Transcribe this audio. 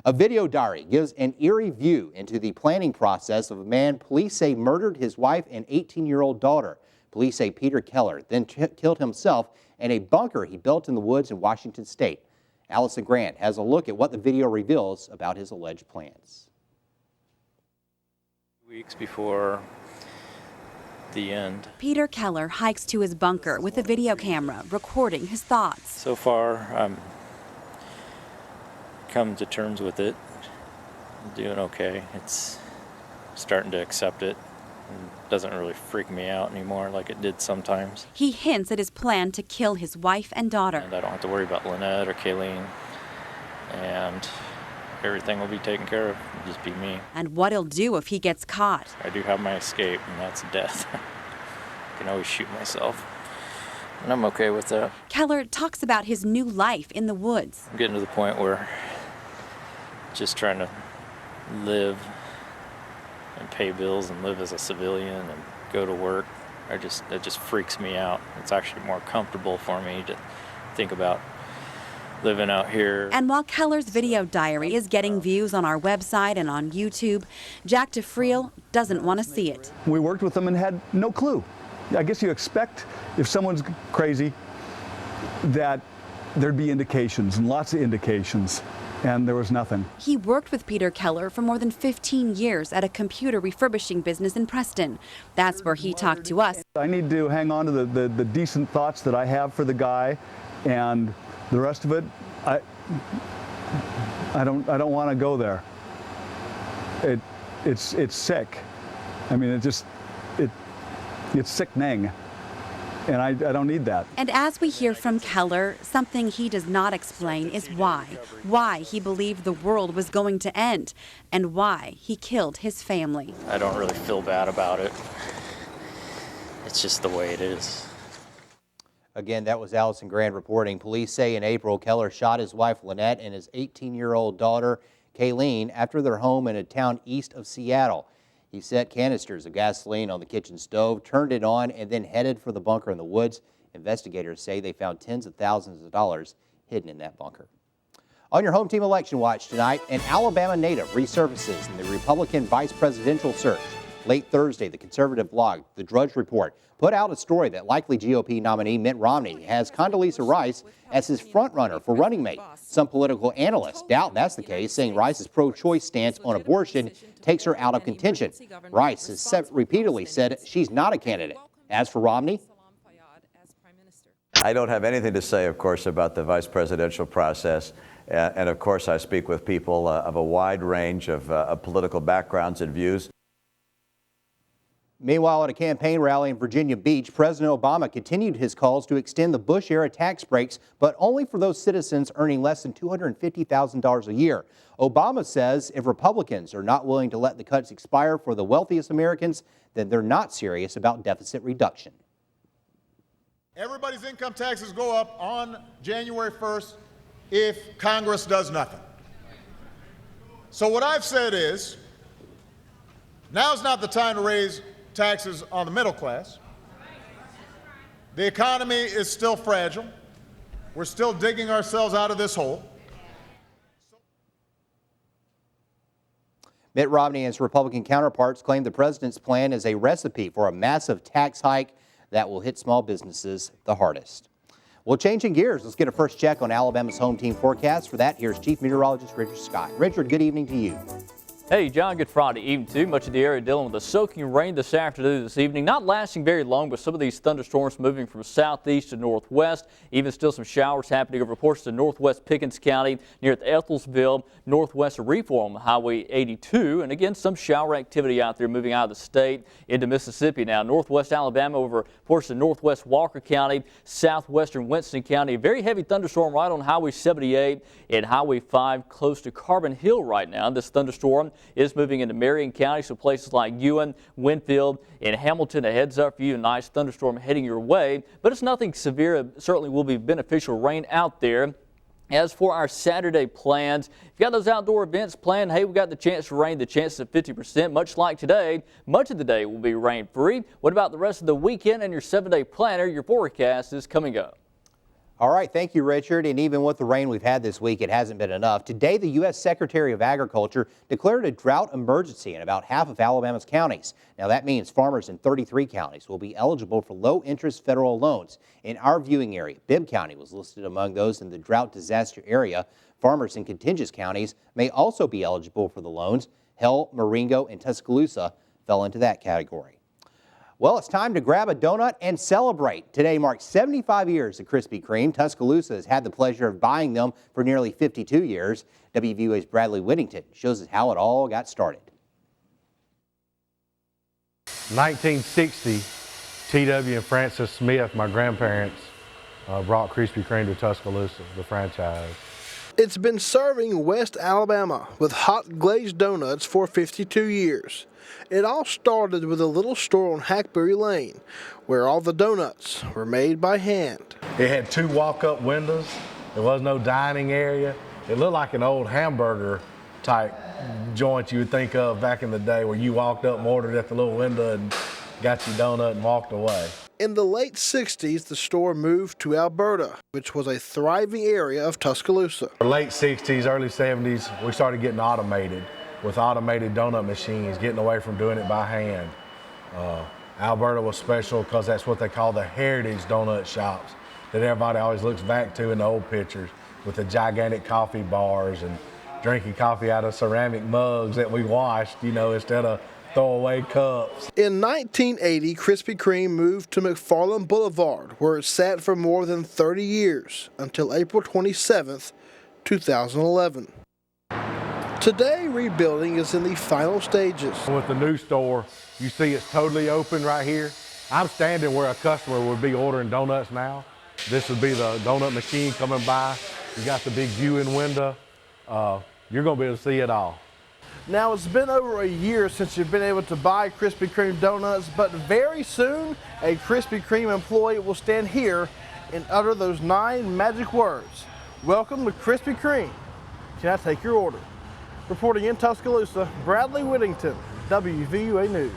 A video diary gives an eerie view into the planning process of a man police say murdered his wife and 18-year-old daughter. Police say Peter Keller then killed himself in a bunker he built in the woods in Washington State. Alison Grant has a look at what the video reveals about his alleged plans. Weeks before the end. Peter Keller hikes to his bunker with a video camera recording his thoughts. So far, I'm come to terms with it. I'm doing okay. It's starting to accept it. It doesn't really freak me out anymore like it did sometimes. He hints at his plan to kill his wife and daughter. And I don't have to worry about Lynette or Kayleen, and everything will be taken care of. It'll just be me. And what he'll do if he gets caught. I do have my escape, and that's death. I can always shoot myself, and I'm okay with that. Keller talks about his new life in the woods. I'm getting to the point where just trying to live and pay bills and live as a civilian and go to work, it just freaks me out. It's actually more comfortable for me to think about living out here. And while Keller's video diary is getting views on our website and on YouTube, Jack DeFriel doesn't want to see it. We worked with them and had no clue. I guess you expect if someone's crazy that there'd be indications, and lots of indications. And there was nothing. He worked with Peter Keller for more than 15 years at a computer refurbishing business in Preston. That's where he talked to us. I need to hang on to the decent thoughts that I have for the guy, and the rest of it, I don't want to go there. It's sick. I mean, it's sickening. And I don't need that. And as we hear from Keller, something he does not explain is why he believed the world was going to end, and why he killed his family. I don't really feel bad about it. It's just the way it is. Again, that was Alison Grant reporting. Police say in April, Keller shot his wife Lynette and his 18-year-old daughter Kayleen after their home in a town east of Seattle. He set canisters of gasoline on the kitchen stove, turned it on, and then headed for the bunker in the woods. Investigators say they found tens of thousands of dollars hidden in that bunker. On your home team election watch tonight, an Alabama native resurfaces in the Republican vice presidential search. Late Thursday, the conservative blog, The Drudge Report, put out a story that likely GOP nominee Mitt Romney has Condoleezza Rice as his frontrunner for running mate. Some political analysts doubt that's the case, saying Rice's pro-choice stance on abortion takes her out of contention. Rice has repeatedly said she's not a candidate. As for Romney, I don't have anything to say, of course, about the vice presidential process. And of course, I speak with people of a wide range of political backgrounds and views. Meanwhile, at a campaign rally in Virginia Beach, President Obama continued his calls to extend the Bush-era tax breaks, but only for those citizens earning less than $250,000 a year. Obama says if Republicans are not willing to let the cuts expire for the wealthiest Americans, then they're not serious about deficit reduction. Everybody's income taxes go up on January 1st if Congress does nothing. So what I've said is, now's not the time to raise taxes on the middle class. The economy is still fragile. We're still digging ourselves out of this hole. Mitt Romney and his Republican counterparts claim the president's plan is a recipe for a massive tax hike that will hit small businesses the hardest. Well, changing gears, let's get a first check on Alabama's home team forecast. For that, here's Chief Meteorologist Richard Scott. Richard, good evening to you. Hey, John, good Friday evening too. Much of the area dealing with a soaking rain this afternoon, this evening. Not lasting very long, but some of these thunderstorms moving from southeast to northwest. Even still some showers happening over portions of northwest Pickens County near Ethelsville, northwest of Reform Highway 82. And again, some shower activity out there moving out of the state into Mississippi now. Northwest Alabama over portions of northwest Walker County, southwestern Winston County. A very heavy thunderstorm right on Highway 78 and Highway 5 close to Carbon Hill right now. This thunderstorm is moving into Marion County, so places like Ewan, Winfield, and Hamilton. A heads up for you, a nice thunderstorm heading your way, but it's nothing severe. It certainly will be beneficial rain out there. As for our Saturday plans, if you got those outdoor events planned, hey, we got the chance to rain, the chance at 50%, much like today. Much of the day will be rain free. What about the rest of the weekend and your 7-day planner? Your forecast is coming up. All right, thank you, Richard. And even with the rain we've had this week, it hasn't been enough. Today, the U.S. Secretary of Agriculture declared a drought emergency in about half of Alabama's counties. Now, that means farmers in 33 counties will be eligible for low-interest federal loans. In our viewing area, Bibb County was listed among those in the drought disaster area. Farmers in contiguous counties may also be eligible for the loans. Hill, Marengo, and Tuscaloosa fell into that category. Well, it's time to grab a donut and celebrate. Today marks 75 years of Krispy Kreme. Tuscaloosa has had the pleasure of buying them for nearly 52 years. WVUA's Bradley Whittington shows us how it all got started. 1960, T.W. and Francis Smith, my grandparents, brought Krispy Kreme to Tuscaloosa, the franchise. It's been serving West Alabama with hot glazed donuts for 52 years. It all started with a little store on Hackberry Lane, where all the donuts were made by hand. It had 2 walk-up windows. There was no dining area. It looked like an old hamburger type joint you would think of back in the day, where you walked up and ordered at the little window and got your donut and walked away. In the late 60s, the store moved to Alberta, which was a thriving area of Tuscaloosa. Late 60s, early 70s, we started getting automated with automated donut machines, getting away from doing it by hand. Alberta was special because that's what they call the heritage donut shops that everybody always looks back to in the old pictures, with the gigantic coffee bars and drinking coffee out of ceramic mugs that we washed, you know, instead of throwaway cups. In 1980, Krispy Kreme moved to McFarland Boulevard, where it sat for more than 30 years, until April 27, 2011. Today, rebuilding is in the final stages. With the new store, you see it's totally open right here. I'm standing where a customer would be ordering donuts now. This would be the donut machine coming by. You got the big viewing window. You're going to be able to see it all. Now, it's been over a year since you've been able to buy Krispy Kreme donuts, but very soon, a Krispy Kreme employee will stand here and utter those 9 magic words. Welcome to Krispy Kreme. Can I take your order? Reporting in Tuscaloosa, Bradley Whittington, WVUA News.